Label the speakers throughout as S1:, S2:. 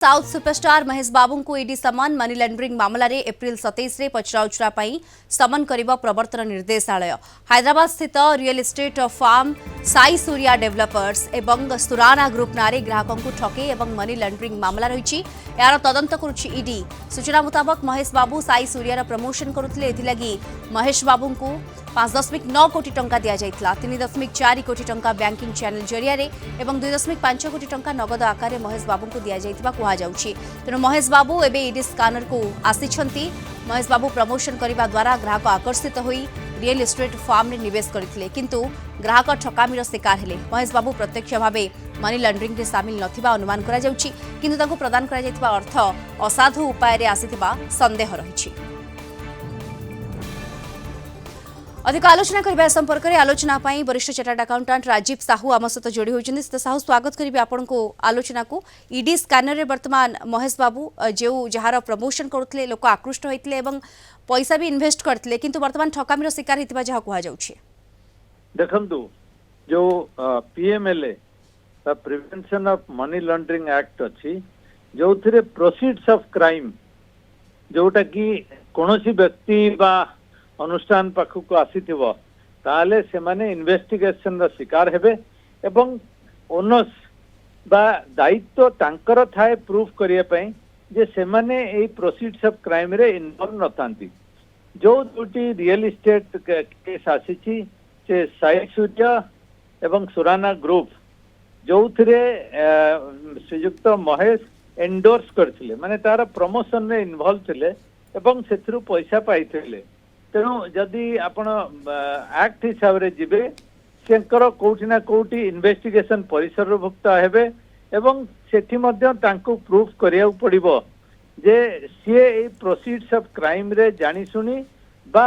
S1: South superstar Mahesh बाबू को ED सम्मान money laundering मामला रे एप्रिल 27 रे पचराउचरा समन करिबा प्रवर्तन निर्देशालय हैदराबाद स्थित real estate firm Sai Surya developers एवं सुराना ग्रुप नारे ग्राहकों को ठके एवं मनी लॉन्ड्रिंग मामला रही यार तदंत करुछि ईडी। सूचना मुताबक महेश बाबू साई सूर्यार प्रमोशन करुथिले एथिलागी महेश बाबू को 5.9 कोटी टंका दिया जायतिला। 3.4 कोटी टंका बैंकिंग चैनल जरिया रे एवं 2.5 कोटी टंका नगद आकार महेश बाबू को दिया जायतिबा कुहा जाउछि। तेणु महेश बाबू एबे ईडी स्कैनर को आसिछंती। महेश बाबू प्रमोशन करने द्वारा ग्राहक आकर्षित होई रियल एस्टेट फार्म में निवेश करथिले किंतु ग्राहक ठकामीर शिकार हेले। महेश बाबू प्रत्यक्ष भावे मनी लॉन्ड्रिंग रे शामिल नथिबा अनुमान करा जाउछि किंतु तांको प्रदान करा जायतिबा अर्थ असाधु उपाय रे आसिथिबा संदेह रहिछि। अधिक आलोचना करबा संपर्क में आलोचना पाई वरिष्ठ चार्टर्ड अकाउंटेंट राजीव साहू आम सहित जोड़ी होइछन्ति। साहू स्वागत करिबे आपन को आलोचना को। ईडी स्कैनर रे वर्तमान महेश बाबू जो जहार प्रमोशन करुथिले लोक आकृष्ट होइतिले एवं पैसा भी इन्वेस्ट करथिले किंतु वर्तमान ठकामीर शिकार हितबा जहा कुहा जाउछि।
S2: देखंतु जो PMLA prevention of money laundering act अछि जो थिरे प्रोसीड्स ऑफ क्राइम जोटा कि कोनोसी व्यक्ति बा अनुष्ठान पाखक आसीथिबो ताले से माने इन्वेस्टिगेशन रो शिकार हेबे एवं ओनर्स बा दायित्व तांकर थाए प्रूफ करिया पई जे से माने एई प्रोसीड्स ऑफ क्राइम रे इन्वॉल्व नथांती। जो दुटी रियल एस्टेट केस आसीछि से साई सूर्या एवं सुराना ग्रुप जो थिरे श्रीयुक्त महेश एंडोर्स करथिले माने तार प्रमोशन रे इन्वॉल्व थिले एवं सेथरु पैसा पाइथिले। तेणु जदि आपण एक्ट हिसाब रे जिबे सेंकर कोठी ना कोठी इन्वेस्टिगेशन परिसरभुक्त हेबे एवं सेठी मध्य तांको प्रूफ करिया पड़िबो जे सीए ए प्रोसीड्स ऑफ क्राइम रे जानी सुनी बा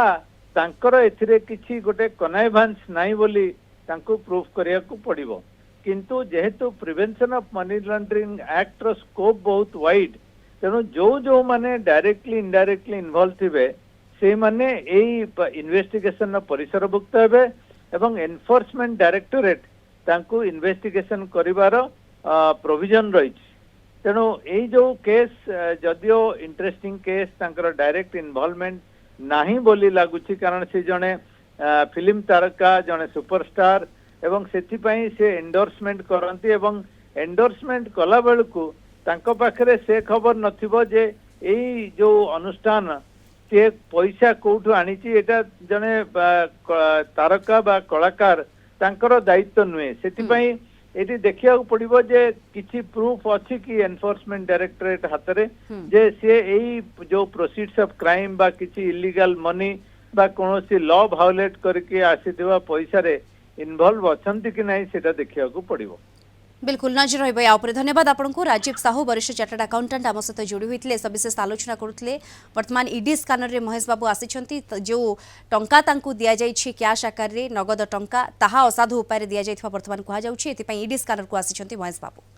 S2: तांकर एथिरे किछि गोटे कनाइभांस नाही बोली तांको प्रूफ करिया पड़िबो। किंतु जेहेतु prevention of money laundering act रो स्कोप बहुत वाइड तेणु जो माने डायरेक्टली इनडायरेक्टली इन्वॉल्व थिबे से माने इन्वेस्टिगेशन परिसरभुक्त हेबे एवं एनफोर्समेंट डायरेक्टोरेट तांको इन्वेस्टिगेशन करिवार प्रोविजन रही। तेणु यही जो केस जदियो इंटरेस्टिंग केस तांकर डायरेक्ट इन्वॉल्वमेंट नाही बोली लागुछि कारण से जने फिल्म तारका जने सुपरस्टार एवं सेथिपई से एंडोर्समेंट करंती एवं एंडोर्समेंट कला बेलकु तांको पाखरे से खबर नथिबो जे एई जो अनुष्ठान से पैसा कोठु आनीची एटा जने तारका बा कलाकार तांकर दायित्व नुहे सेथिपई एटी देखिया पड़िबो जे किछि प्रूफ अछि कि एनफोर्समेंट डायरेक्टरेट हातरे जे से एई जो प्रोसीड्स ऑफ क्राइम बा किछि इलीगल मनी बा कोनोसी लॉ वायोलेट करके आसीथिबा पैसा रे इन्वॉल्व अछंती कि नाही सेटा देखिया पड़िबो।
S1: बिल्कुल नजर रहिबो या ऊपर। धन्यवाद आपनको। राजीव साहू वरिष्ठ चार्टर्ड अकाउंटेंट आम सहित जोड़ी होइतिले सविशेष आलोचना करुथिले। वर्तमान ईडी स्कैनर रे महेश बाबू आसिछंती जो टंका तांकु दिया जाइछि कैश आकार रे नगद टंका ताहा असाधु उपाय रे दिया जाइथिबा वर्तमान कुहा जाउछि एतिपई ईडी स्कैनर को आसिछंती महेश बाबू।